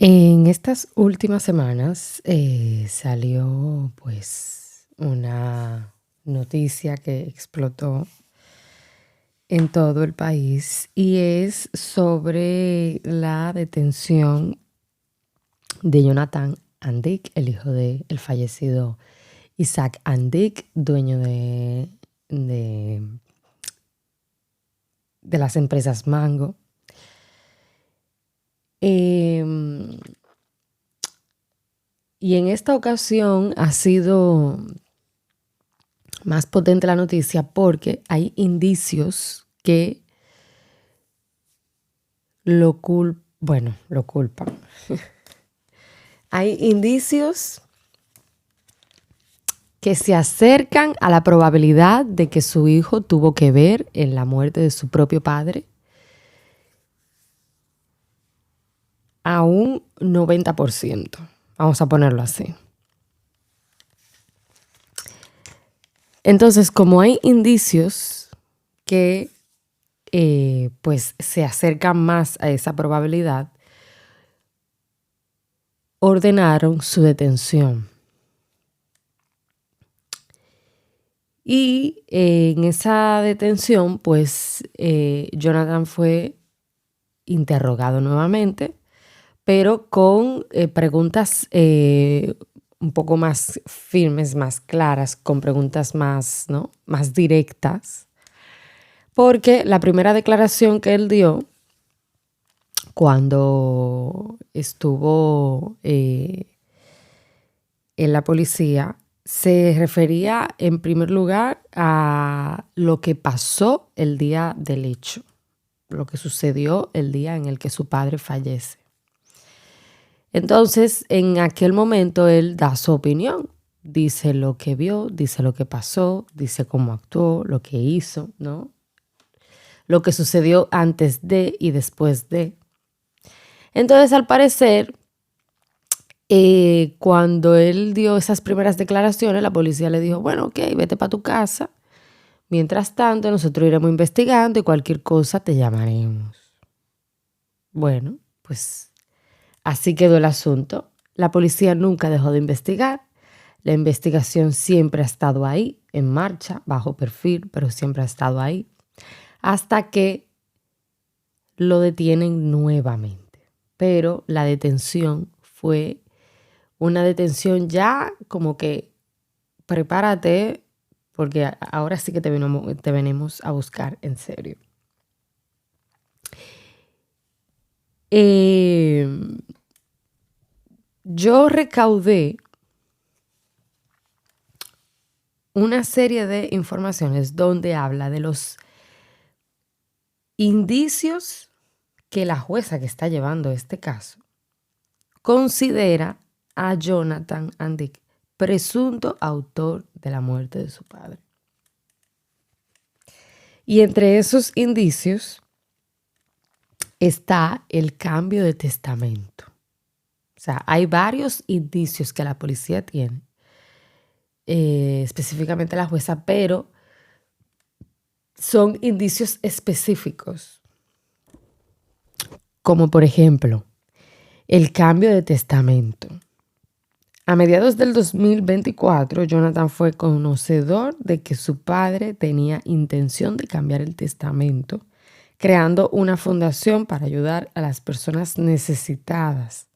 En estas últimas semanas salió pues una noticia que explotó en todo el país y es sobre la detención de Jonathan Andick, el hijo del fallecido Isaac Andick, dueño de, de las empresas Mango. Y en esta ocasión ha sido más potente la noticia porque hay indicios que lo culpan. Hay indicios que se acercan a la probabilidad de que su hijo tuvo que ver en la muerte de su propio padre a un 90%. Vamos a ponerlo así. Entonces, como hay indicios que pues se acercan más a esa probabilidad, ordenaron su detención. Y en esa detención, pues Jonathan fue interrogado nuevamente, pero con preguntas un poco más firmes, más claras, con preguntas más directas. Porque la primera declaración que él dio cuando estuvo en la policía se refería en primer lugar a lo que pasó el día del hecho, lo que sucedió el día en el que su padre fallece. Entonces, en aquel momento él da su opinión, dice lo que vio, dice lo que pasó, dice cómo actuó, lo que hizo, ¿no? Lo que sucedió antes de y después de. Entonces, al parecer, cuando él dio esas primeras declaraciones, la policía le dijo, bueno, ok, vete para tu casa. Mientras tanto, nosotros iremos investigando y cualquier cosa te llamaremos. Bueno, pues así quedó el asunto. La policía nunca dejó de investigar. La investigación siempre ha estado ahí, en marcha, bajo perfil, pero siempre ha estado ahí. Hasta que lo detienen nuevamente. Pero la detención fue una detención ya como que prepárate porque ahora sí que te venimos a buscar en serio. Yo recaudé una serie de informaciones donde habla de los indicios que la jueza que está llevando este caso considera a Jonathan Andick presunto autor de la muerte de su padre. Y entre esos indicios está el cambio de testamento. O sea, hay varios indicios que la policía tiene, específicamente la jueza, pero son indicios específicos. Como por ejemplo, el cambio de testamento. A mediados del 2024, Jonathan fue conocedor de que su padre tenía intención de cambiar el testamento, creando una fundación para ayudar a las personas necesitadas.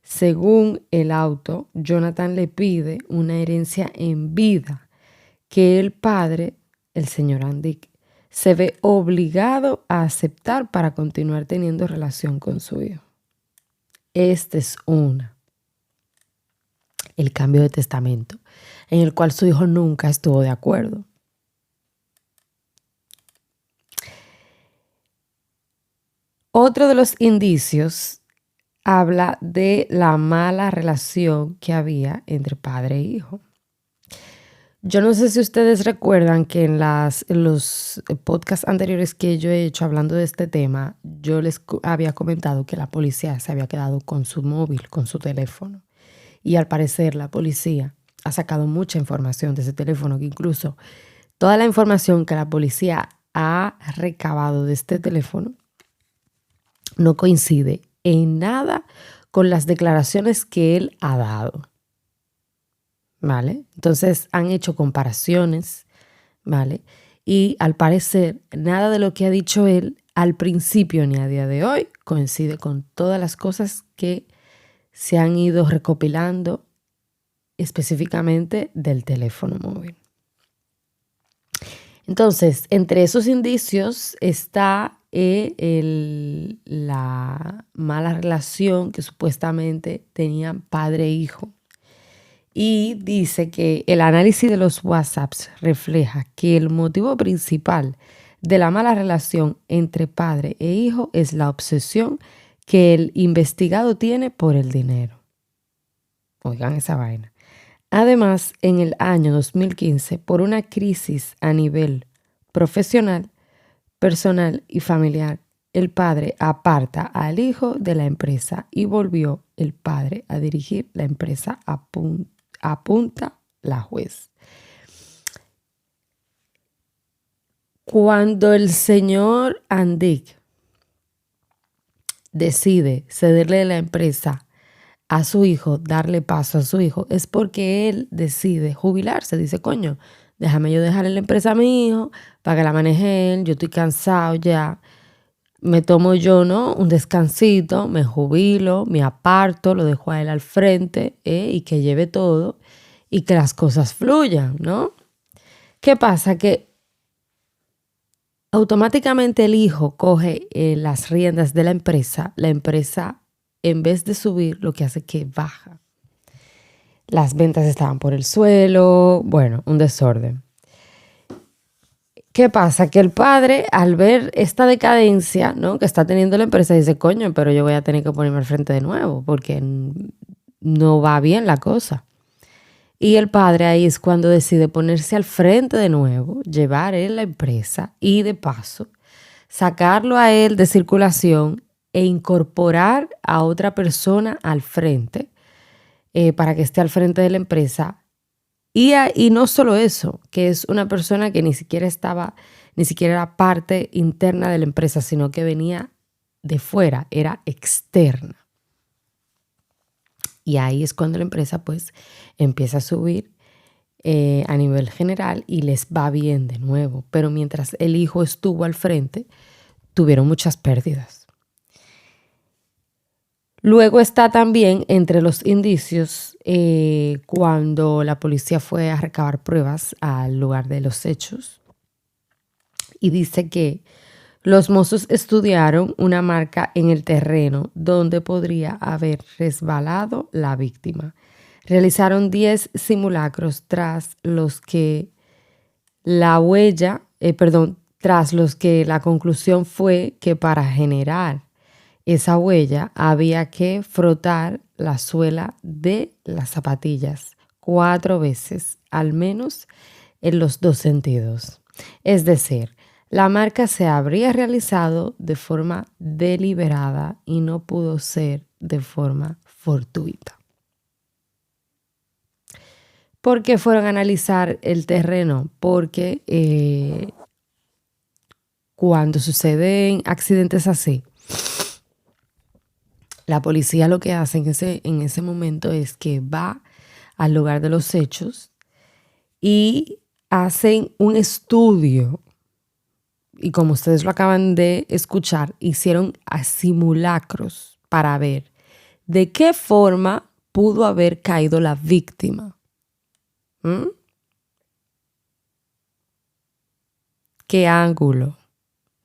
Según el auto, Jonathan le pide una herencia en vida que el padre, el señor Andick, se ve obligado a aceptar para continuar teniendo relación con su hijo. Esta es una. El cambio de testamento, en el cual su hijo nunca estuvo de acuerdo. Otro de los indicios habla de la mala relación que había entre padre e hijo. Yo no sé si ustedes recuerdan que en los podcasts anteriores que yo he hecho hablando de este tema, yo les había comentado que la policía se había quedado con su móvil, con su teléfono. Y al parecer la policía ha sacado mucha información de ese teléfono, que incluso toda la información que la policía ha recabado de este teléfono no coincide en nada con las declaraciones que él ha dado, ¿vale? Entonces han hecho comparaciones, ¿vale? Y al parecer nada de lo que ha dicho él al principio ni a día de hoy coincide con todas las cosas que se han ido recopilando específicamente del teléfono móvil. Entonces, entre esos indicios está la mala relación que supuestamente tenían padre e hijo. Y dice que el análisis de los WhatsApps refleja que el motivo principal de la mala relación entre padre e hijo es la obsesión que el investigado tiene por el dinero. Oigan esa vaina. Además, en el año 2015, por una crisis a nivel profesional, personal y familiar, el padre aparta al hijo de la empresa y volvió el padre a dirigir la empresa, apunta la juez. Cuando el señor Andic decide cederle la empresa a su hijo, darle paso a su hijo, es porque él decide jubilarse. Dice, coño, déjame yo dejarle la empresa a mi hijo para que la maneje él. Yo estoy cansado ya. Me tomo yo, ¿no? Un descansito, me jubilo, me aparto, lo dejo a él al frente y que lleve todo y que las cosas fluyan, ¿no? ¿Qué pasa? Que automáticamente el hijo coge las riendas de la empresa en vez de subir, lo que hace es que baja. Las ventas estaban por el suelo, bueno, un desorden. ¿Qué pasa? Que el padre, al ver esta decadencia, ¿no?, que está teniendo la empresa, dice, coño, pero yo voy a tener que ponerme al frente de nuevo porque no va bien la cosa. Y el padre ahí es cuando decide ponerse al frente de nuevo, llevar él la empresa y de paso sacarlo a él de circulación e incorporar a otra persona al frente para que esté al frente de la empresa. Y no solo eso, que es una persona que ni siquiera era parte interna de la empresa, sino que venía de fuera, era externa. Y ahí es cuando la empresa pues empieza a subir a nivel general y les va bien de nuevo. Pero mientras el hijo estuvo al frente, tuvieron muchas pérdidas. Luego está también entre los indicios cuando la policía fue a recabar pruebas al lugar de los hechos. Y dice que los mozos estudiaron una marca en el terreno donde podría haber resbalado la víctima. Realizaron 10 simulacros tras los que la conclusión fue que para generar esa huella había que frotar la suela de las zapatillas 4 veces, al menos en los 2 sentidos. Es decir, la marca se habría realizado de forma deliberada y no pudo ser de forma fortuita. ¿Por qué fueron a analizar el terreno? Porque cuando suceden accidentes así, la policía lo que hace en ese momento es que va al lugar de los hechos y hacen un estudio. Y como ustedes lo acaban de escuchar, hicieron simulacros para ver de qué forma pudo haber caído la víctima. ¿Qué ángulo?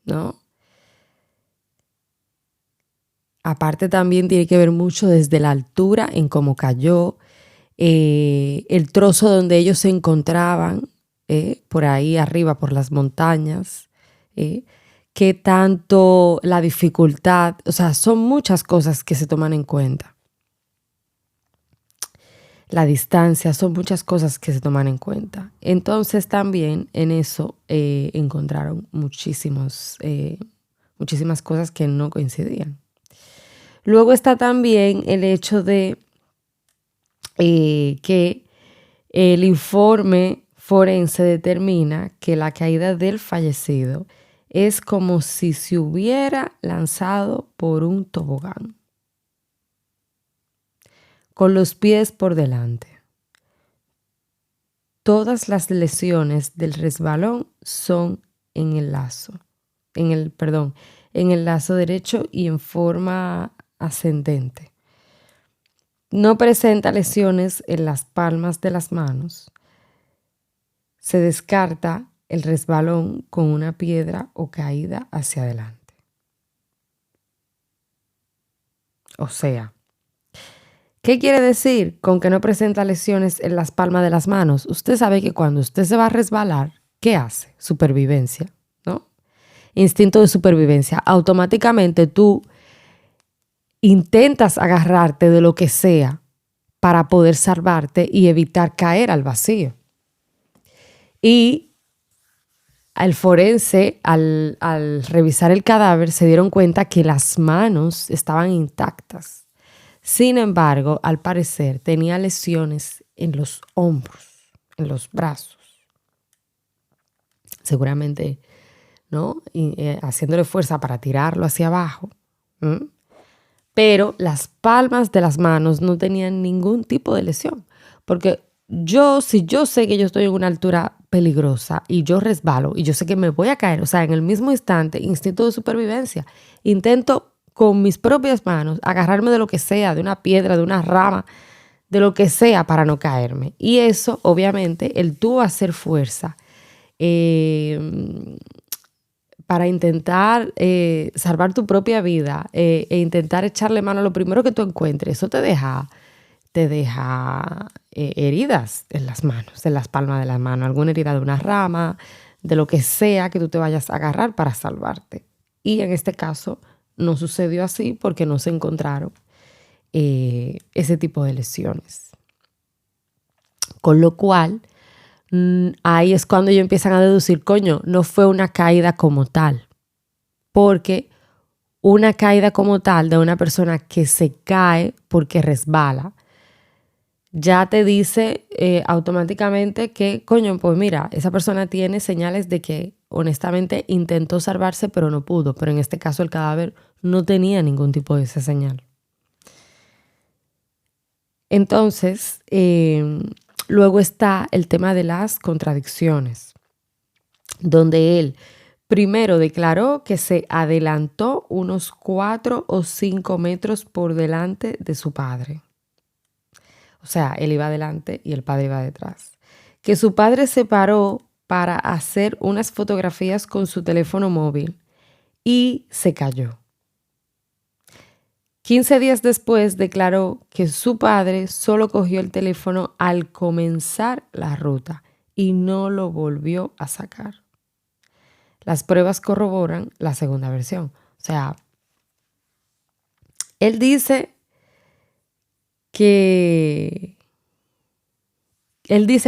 ¿No? Aparte también tiene que ver mucho desde la altura en cómo cayó, el trozo donde ellos se encontraban, por ahí arriba, por las montañas, qué tanto la dificultad, o sea, son muchas cosas que se toman en cuenta. La distancia, son muchas cosas que se toman en cuenta. Entonces también en eso encontraron muchísimas cosas que no coincidían. Luego está también el hecho de que el informe forense determina que la caída del fallecido es como si se hubiera lanzado por un tobogán. con los pies por delante. Todas las lesiones del resbalón son en el lazo, en el lazo derecho y en forma ascendente. No presenta lesiones en las palmas de las manos. Se descarta el resbalón con una piedra o caída hacia adelante. O sea, ¿qué quiere decir con que no presenta lesiones en las palmas de las manos? Usted sabe que cuando usted se va a resbalar, ¿qué hace? Supervivencia, ¿no? Instinto de supervivencia. Automáticamente tú intentas agarrarte de lo que sea para poder salvarte y evitar caer al vacío. Y al forense, al revisar el cadáver, se dieron cuenta que las manos estaban intactas. Sin embargo, al parecer, tenía lesiones en los hombros, en los brazos. Seguramente, ¿no? Haciéndole fuerza para tirarlo hacia abajo. Pero las palmas de las manos no tenían ningún tipo de lesión. Porque si yo sé que yo estoy en una altura peligrosa y yo resbalo y yo sé que me voy a caer, o sea, en el mismo instante, instinto de supervivencia, intento con mis propias manos agarrarme de lo que sea, de una piedra, de una rama, de lo que sea para no caerme. Y eso, obviamente, el tú hacer fuerza para intentar salvar tu propia vida e intentar echarle mano a lo primero que tú encuentres, eso te deja heridas en las manos, en las palmas de las manos, alguna herida de una rama, de lo que sea que tú te vayas a agarrar para salvarte. Y en este caso no sucedió así porque no se encontraron ese tipo de lesiones. Con lo cual, ahí es cuando ellos empiezan a deducir, coño, no fue una caída como tal. Porque una caída como tal de una persona que se cae porque resbala, ya te dice automáticamente que, coño, pues mira, esa persona tiene señales de que honestamente intentó salvarse pero no pudo. Pero en este caso el cadáver no tenía ningún tipo de esa señal. Entonces, luego está el tema de las contradicciones, donde él primero declaró que se adelantó unos 4 o 5 metros por delante de su padre. O sea, él iba adelante y el padre iba detrás. Que su padre se paró para hacer unas fotografías con su teléfono móvil y se cayó. 15 días después declaró que su padre solo cogió el teléfono al comenzar la ruta y no lo volvió a sacar. Las pruebas corroboran la segunda versión. O sea, él dice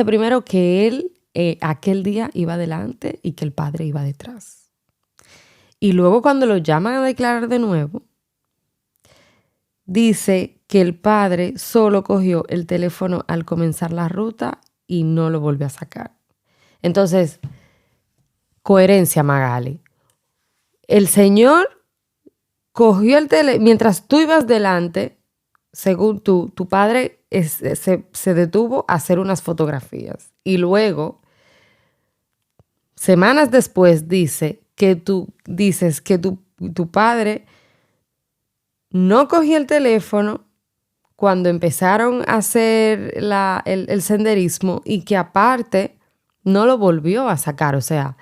primero que él aquel día iba adelante y que el padre iba detrás. Y luego cuando lo llaman a declarar de nuevo, dice que el padre solo cogió el teléfono al comenzar la ruta y no lo volvió a sacar. Entonces, coherencia, Magali. El señor cogió el teléfono, mientras tú ibas delante, según tu padre se detuvo a hacer unas fotografías. Y luego, semanas después, dice que tú dices que tu padre no cogió el teléfono cuando empezaron a hacer el senderismo y que aparte no lo volvió a sacar. O sea,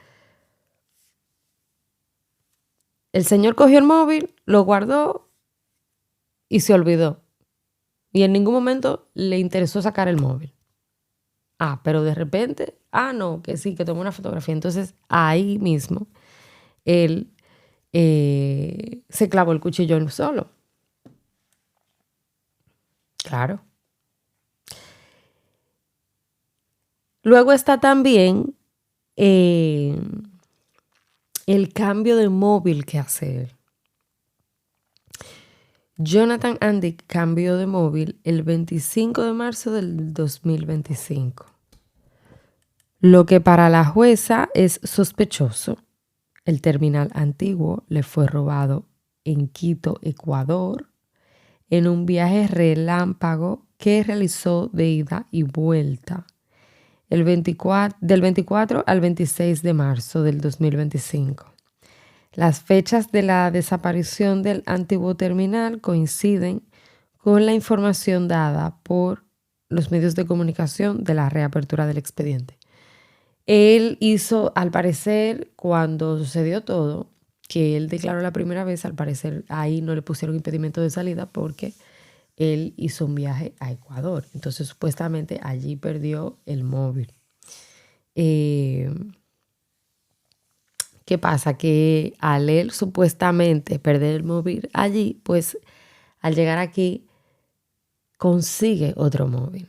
el señor cogió el móvil, lo guardó y se olvidó. Y en ningún momento le interesó sacar el móvil. Pero de repente, no, que sí, que tomó una fotografía. Entonces, ahí mismo, él se clavó el cuchillo él solo. Claro. Luego está también el cambio de móvil que hace él. Jonathan Andy cambió de móvil el 25 de marzo del 2025. Lo que para la jueza es sospechoso. El terminal antiguo le fue robado en Quito, Ecuador, en un viaje relámpago que realizó de ida y vuelta del 24 al 26 de marzo del 2025. Las fechas de la desaparición del antiguo terminal coinciden con la información dada por los medios de comunicación de la reapertura del expediente. Él hizo, al parecer, cuando sucedió todo, que él declaró la primera vez, al parecer ahí no le pusieron impedimento de salida porque él hizo un viaje a Ecuador. Entonces, supuestamente allí perdió el móvil. ¿Qué pasa? Que al él supuestamente perder el móvil allí, pues al llegar aquí consigue otro móvil.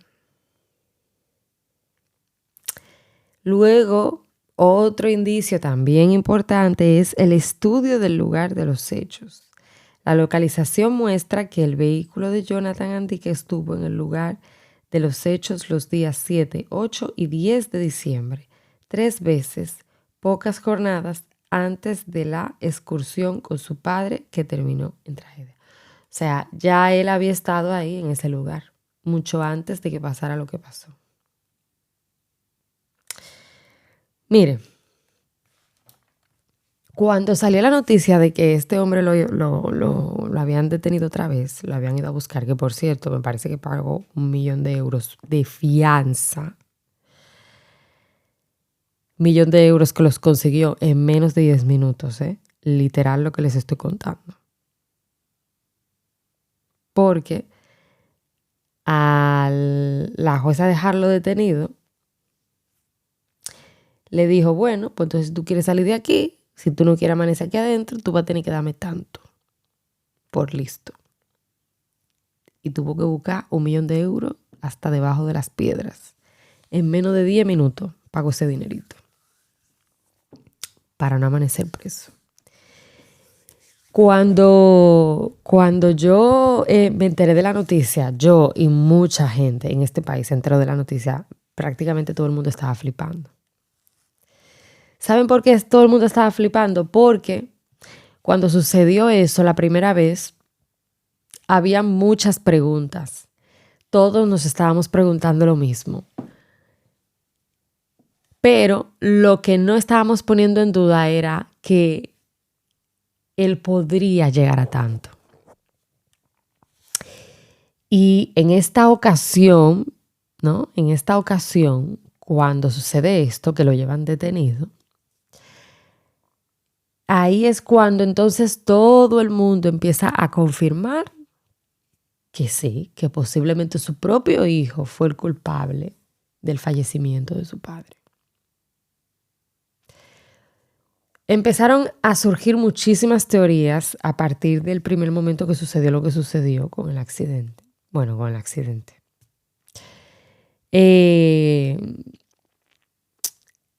Luego, otro indicio también importante es el estudio del lugar de los hechos. La localización muestra que el vehículo de Jonathan Antique estuvo en el lugar de los hechos los días 7, 8 y 10 de diciembre, 3 veces, pocas jornadas antes de la excursión con su padre que terminó en tragedia. O sea, ya él había estado ahí en ese lugar, mucho antes de que pasara lo que pasó. Mire, cuando salió la noticia de que este hombre lo habían detenido otra vez, lo habían ido a buscar, que por cierto, me parece que pagó 1 millón de euros de fianza. 1 millón de euros que los consiguió en menos de 10 minutos, literal lo que les estoy contando. Porque al la jueza dejarlo detenido, le dijo, bueno, pues entonces si tú quieres salir de aquí, si tú no quieres amanecer aquí adentro, tú vas a tener que darme tanto por listo. Y tuvo que buscar 1 millón de euros hasta debajo de las piedras. En menos de 10 minutos pagó ese dinerito para no amanecer preso. Cuando yo me enteré de la noticia, yo y mucha gente en este país se enteró de la noticia, prácticamente todo el mundo estaba flipando. ¿Saben por qué todo el mundo estaba flipando? Porque cuando sucedió eso la primera vez, había muchas preguntas. Todos nos estábamos preguntando lo mismo. Pero lo que no estábamos poniendo en duda era que él podría llegar a tanto. Y en esta ocasión, ¿no? En esta ocasión, cuando sucede esto, que lo llevan detenido, ahí es cuando entonces todo el mundo empieza a confirmar que sí, que posiblemente su propio hijo fue el culpable del fallecimiento de su padre. Empezaron a surgir muchísimas teorías a partir del primer momento que sucedió lo que sucedió con el accidente. Bueno, con el accidente.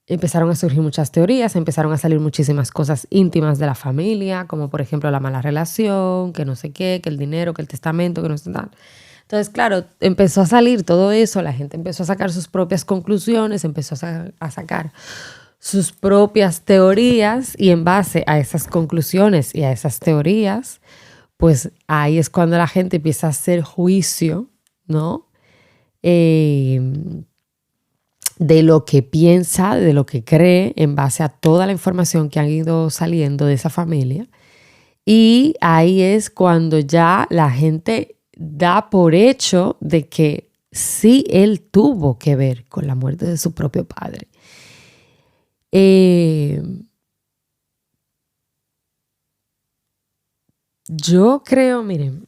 Empezaron a surgir muchas teorías, empezaron a salir muchísimas cosas íntimas de la familia, como por ejemplo la mala relación, que no sé qué, que el dinero, que el testamento, que no sé tal. Entonces, claro, empezó a salir todo eso, la gente empezó a sacar sus propias conclusiones, empezó a sacar sus propias teorías y en base a esas conclusiones y a esas teorías, pues ahí es cuando la gente empieza a hacer juicio, ¿no? De lo que piensa, de lo que cree en base a toda la información que han ido saliendo de esa familia. Y ahí es cuando ya la gente da por hecho de que sí él tuvo que ver con la muerte de su propio padre. Yo creo, miren,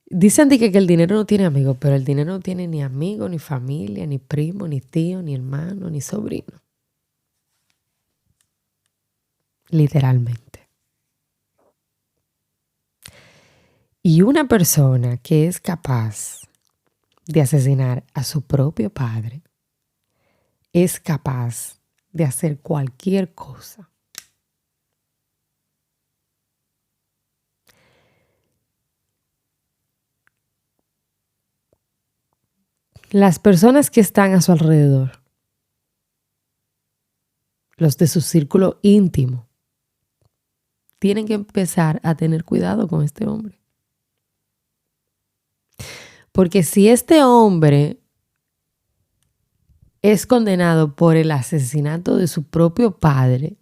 dicen que el dinero no tiene amigos, pero el dinero no tiene ni amigos, ni familia, ni primo, ni tío, ni hermano, ni sobrino. Literalmente. Y una persona que es capaz de asesinar a su propio padre es capaz de hacer cualquier cosa. Las personas que están a su alrededor, los de su círculo íntimo, tienen que empezar a tener cuidado con este hombre. Porque si este hombre es condenado por el asesinato de su propio padre,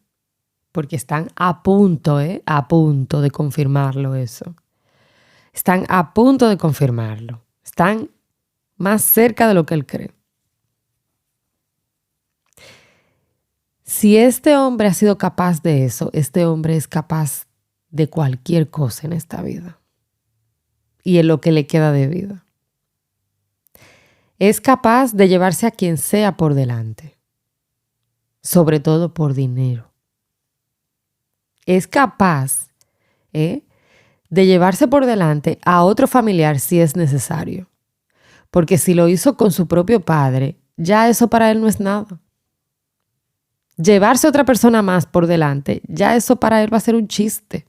porque están a punto de confirmarlo eso. Están a punto de confirmarlo. Están más cerca de lo que él cree. Si este hombre ha sido capaz de eso, este hombre es capaz de cualquier cosa en esta vida y en lo que le queda de vida. Es capaz de llevarse a quien sea por delante, sobre todo por dinero. Es capaz de llevarse por delante a otro familiar si es necesario. Porque si lo hizo con su propio padre, ya eso para él no es nada. Llevarse a otra persona más por delante, ya eso para él va a ser un chiste.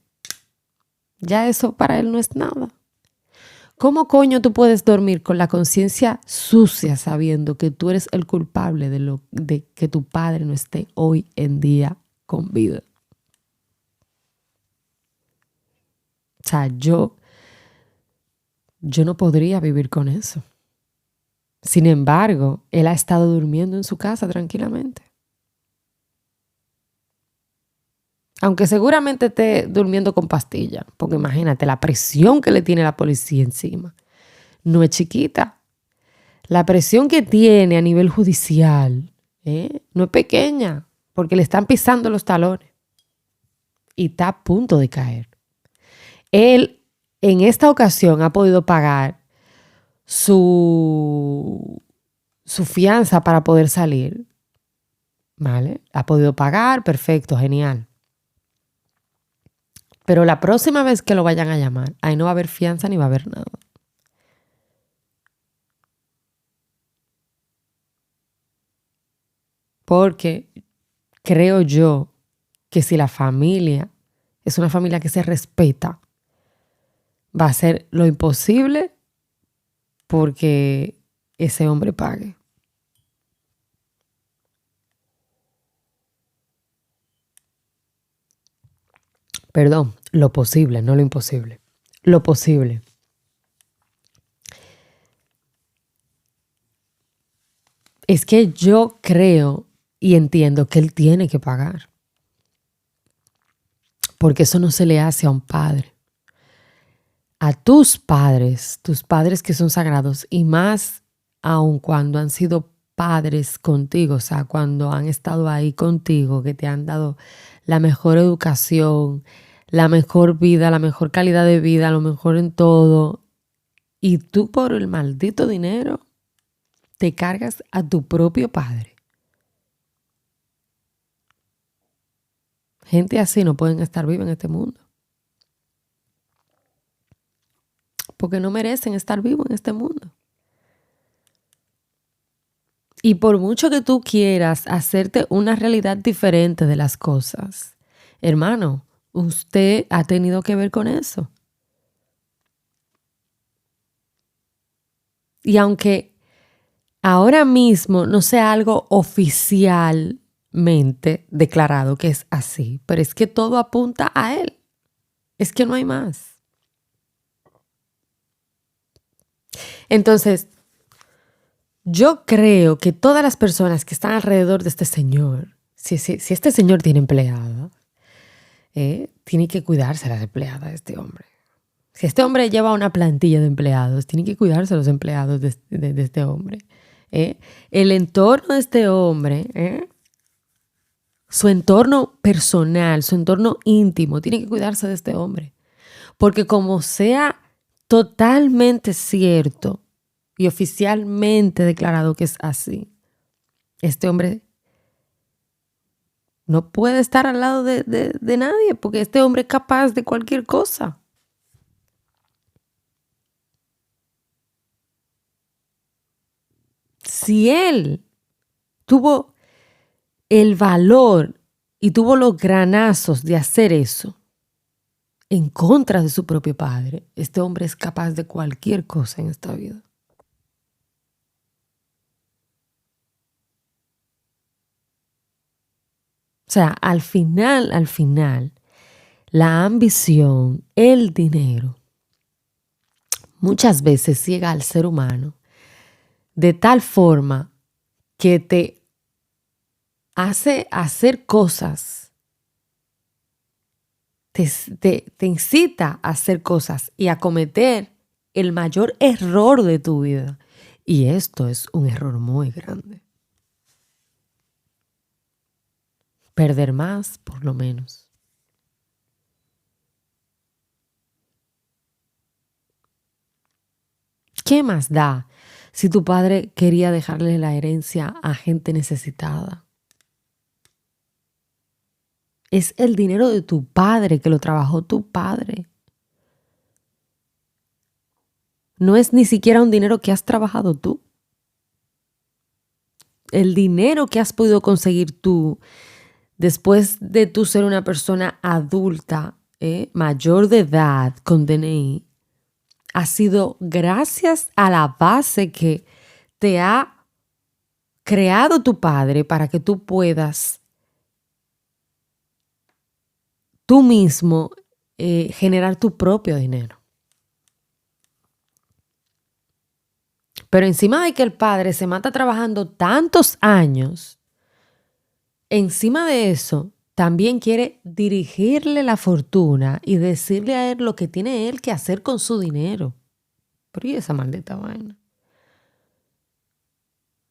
Ya eso para él no es nada. ¿Cómo coño tú puedes dormir con la conciencia sucia sabiendo que tú eres el culpable de que tu padre no esté hoy en día con vida? O sea, yo no podría vivir con eso. Sin embargo, él ha estado durmiendo en su casa tranquilamente. Aunque seguramente esté durmiendo con pastilla, porque imagínate la presión que le tiene la policía encima. No es chiquita. La presión que tiene a nivel judicial no es pequeña, porque le están pisando los talones y está a punto de caer. Él en esta ocasión ha podido pagar su fianza para poder salir. ¿Vale? Ha podido pagar, perfecto, genial. Pero la próxima vez que lo vayan a llamar, ahí no va a haber fianza ni va a haber nada. Porque creo yo que si la familia es una familia que se respeta, va a hacer lo imposible porque ese hombre pague. Perdón, lo posible, no lo imposible. Lo posible. Es que yo creo y entiendo que él tiene que pagar. Porque eso no se le hace a un padre. A tus padres que son sagrados, y más aun cuando han sido padres contigo, o sea, cuando han estado ahí contigo, que te han dado la mejor educación, la mejor vida, la mejor calidad de vida, lo mejor en todo, y tú por el maldito dinero te cargas a tu propio padre. Gente así no pueden estar viva en este mundo. Porque no merecen estar vivos en este mundo. Y por mucho que tú quieras hacerte una realidad diferente de las cosas, hermano, usted ha tenido que ver con eso. Y aunque ahora mismo no sea algo oficialmente declarado que es así, pero es que todo apunta a él. Es que no hay más. Entonces, yo creo que todas las personas que están alrededor de este señor, si este señor tiene empleada, tiene que cuidarse las empleadas de este hombre. Si este hombre lleva una plantilla de empleados, tiene que cuidarse los empleados de este hombre. El entorno de este hombre, su entorno personal, su entorno íntimo, tiene que cuidarse de este hombre. Porque como sea totalmente cierto y oficialmente declarado que es así, este hombre no puede estar al lado de nadie, porque este hombre es capaz de cualquier cosa. Si él tuvo el valor y tuvo los granazos de hacer eso en contra de su propio padre, este hombre es capaz de cualquier cosa en esta vida. O sea, al final, la ambición, el dinero, muchas veces ciega al ser humano de tal forma que te hace hacer cosas, te incita a hacer cosas y a cometer el mayor error de tu vida. Y esto es un error muy grande. Perder más por lo menos. ¿Qué más da si tu padre quería dejarle la herencia a gente necesitada? Es el dinero de tu padre, que lo trabajó tu padre. No es ni siquiera un dinero que has trabajado tú. El dinero que has podido conseguir tú después de tú ser una persona adulta, mayor de edad, con DNI, ha sido gracias a la base que te ha creado tu padre para que tú puedas tú mismo generar tu propio dinero. Pero encima de que el padre se mata trabajando tantos años, encima de eso, también quiere dirigirle la fortuna y decirle a él lo que tiene él que hacer con su dinero. Pero ¿y esa maldita vaina?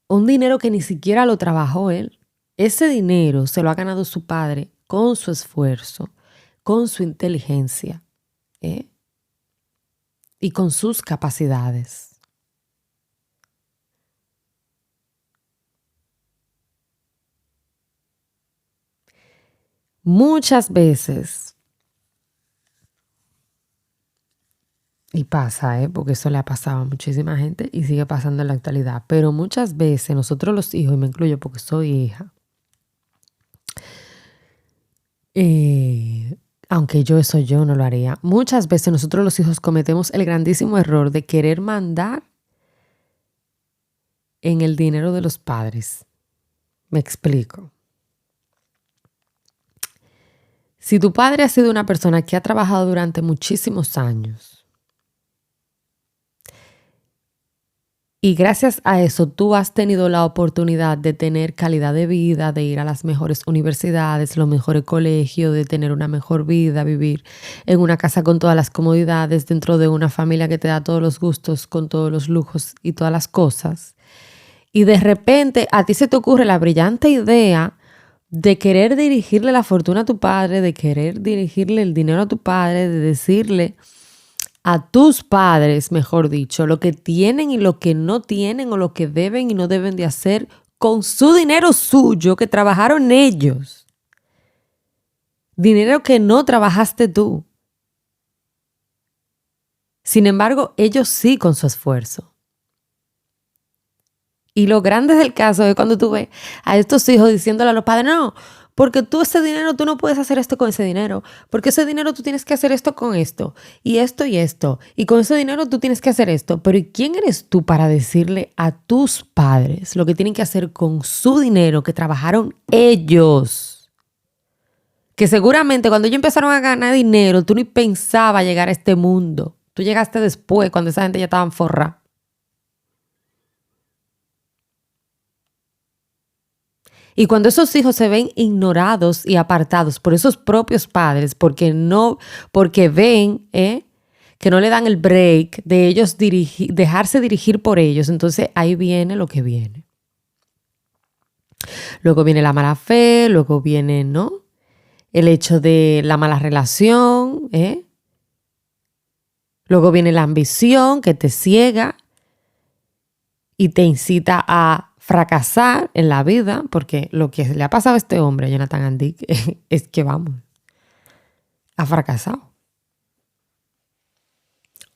Un dinero que ni siquiera lo trabajó él. Ese dinero se lo ha ganado su padre con su esfuerzo, con su inteligencia, y con sus capacidades. Muchas veces, y pasa, porque eso le ha pasado a muchísima gente y sigue pasando en la actualidad, pero muchas veces nosotros los hijos, y me incluyo porque soy hija, aunque yo no lo haría, muchas veces nosotros los hijos cometemos el grandísimo error de querer mandar en el dinero de los padres. Me explico. Si tu padre ha sido una persona que ha trabajado durante muchísimos años y gracias a eso tú has tenido la oportunidad de tener calidad de vida, de ir a las mejores universidades, los mejores colegios, de tener una mejor vida, vivir en una casa con todas las comodidades, dentro de una familia que te da todos los gustos, con todos los lujos y todas las cosas. Y de repente a ti se te ocurre la brillante idea de querer dirigirle la fortuna a tu padre, de querer dirigirle el dinero a tu padre, de decirle a tus padres, mejor dicho, lo que tienen y lo que no tienen o lo que deben y no deben de hacer con su dinero suyo que trabajaron ellos. Dinero que no trabajaste tú. Sin embargo, ellos sí con su esfuerzo. Y lo grande del caso es cuando tú ves a estos hijos diciéndole a los padres, no, porque tú ese dinero, tú no puedes hacer esto con ese dinero, porque ese dinero tú tienes que hacer esto con esto, y esto y esto, y con ese dinero tú tienes que hacer esto. Pero ¿y quién eres tú para decirle a tus padres lo que tienen que hacer con su dinero que trabajaron ellos? Que seguramente cuando ellos empezaron a ganar dinero, tú ni pensabas llegar a este mundo. Tú llegaste después, cuando esa gente ya estaban forrada. Y cuando esos hijos se ven ignorados y apartados por esos propios padres, porque ven que no le dan el break de ellos dejarse dirigir por ellos, entonces ahí viene lo que viene. Luego viene la mala fe, luego viene, ¿no?, el hecho de la mala relación, luego viene la ambición que te ciega y te incita a fracasar en la vida, porque lo que le ha pasado a este hombre, a Jonathan Andick, es que ha fracasado.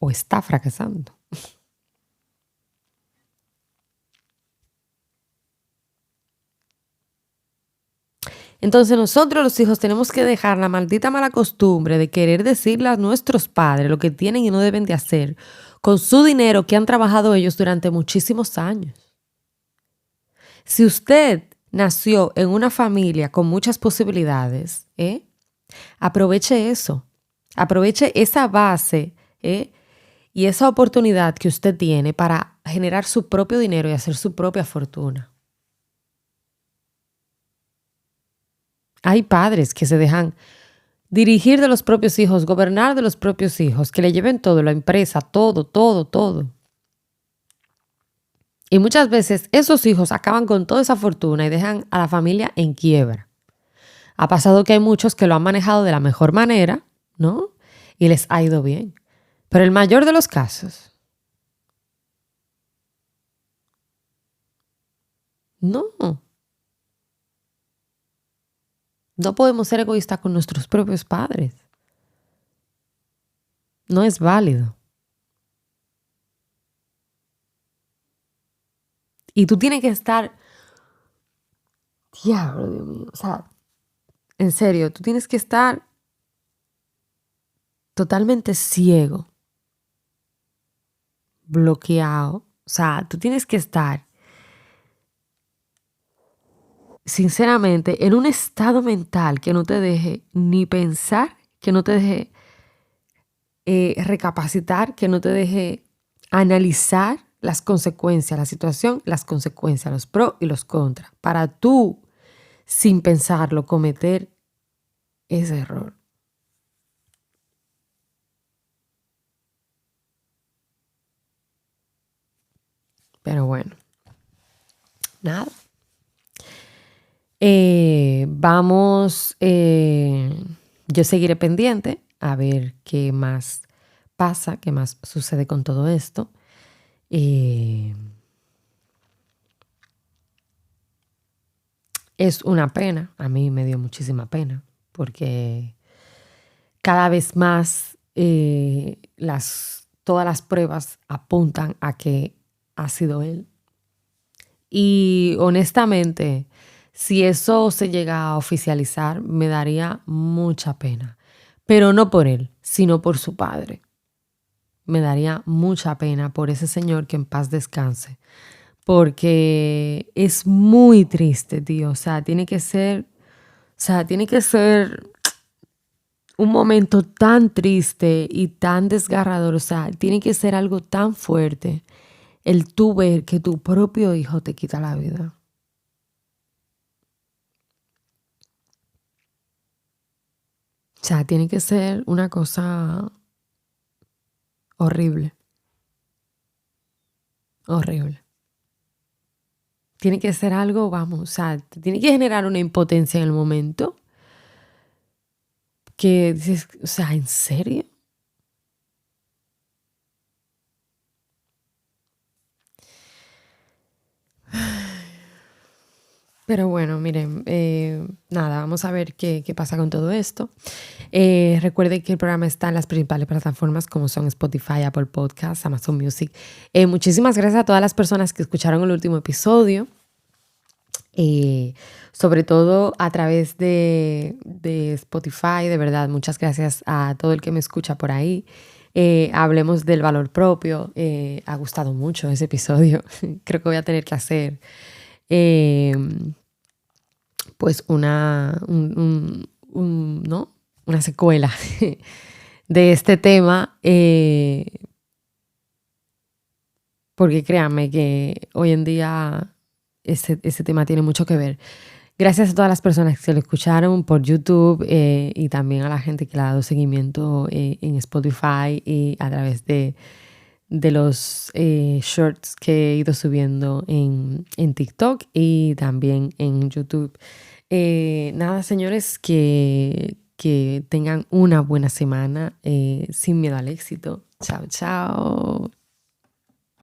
O está fracasando. Entonces nosotros los hijos tenemos que dejar la maldita mala costumbre de querer decirle a nuestros padres lo que tienen y no deben de hacer con su dinero que han trabajado ellos durante muchísimos años. Si usted nació en una familia con muchas posibilidades, Aproveche eso. Aproveche esa base y esa oportunidad que usted tiene para generar su propio dinero y hacer su propia fortuna. Hay padres que se dejan dirigir de los propios hijos, gobernar de los propios hijos, que le lleven todo, la empresa, todo, todo, todo. Y muchas veces esos hijos acaban con toda esa fortuna y dejan a la familia en quiebra. Ha pasado que hay muchos que lo han manejado de la mejor manera, ¿no? Y les ha ido bien. Pero el mayor de los casos, no. No podemos ser egoístas con nuestros propios padres. No es válido. Y tú tienes que estar, diablo, Dios mío, o sea, en serio, tú tienes que estar totalmente ciego, bloqueado. O sea, tú tienes que estar, sinceramente, en un estado mental que no te deje ni pensar, que no te deje recapacitar, que no te deje analizar las consecuencias, la situación, las consecuencias, los pros y los contras, para tú, sin pensarlo, cometer ese error. Pero bueno, nada. Yo seguiré pendiente a ver qué más pasa, qué más sucede con todo esto. Es una pena, a mí me dio muchísima pena, porque cada vez más todas las pruebas apuntan a que ha sido él. Y honestamente, si eso se llega a oficializar, me daría mucha pena. Pero no por él, sino por su padre. Me daría mucha pena por ese señor, que en paz descanse. Porque es muy triste, tío. O sea, tiene que ser un momento tan triste y tan desgarrador. O sea, tiene que ser algo tan fuerte el tú ver que tu propio hijo te quita la vida. O sea, tiene que ser una cosa horrible. Horrible. Tiene que ser algo, vamos, o sea, tiene que generar una impotencia en el momento que dices, o sea, ¿en serio? Pero bueno, miren, nada, vamos a ver qué pasa con todo esto. Recuerden que el programa está en las principales plataformas como son Spotify, Apple Podcasts, Amazon Music. Muchísimas gracias a todas las personas que escucharon el último episodio. Sobre todo a través de Spotify, de verdad, muchas gracias a todo el que me escucha por ahí. Hablemos del valor propio. Ha gustado mucho ese episodio. Creo que voy a tener que hacer pues ¿no? Una secuela de este tema, porque créanme que hoy en día ese tema tiene mucho que ver. Gracias a todas las personas que se lo escucharon por YouTube y también a la gente que le ha dado seguimiento en Spotify y a través de los shorts que he ido subiendo en TikTok y también en YouTube. Nada, señores, que tengan una buena semana sin miedo al éxito. Chao, chao.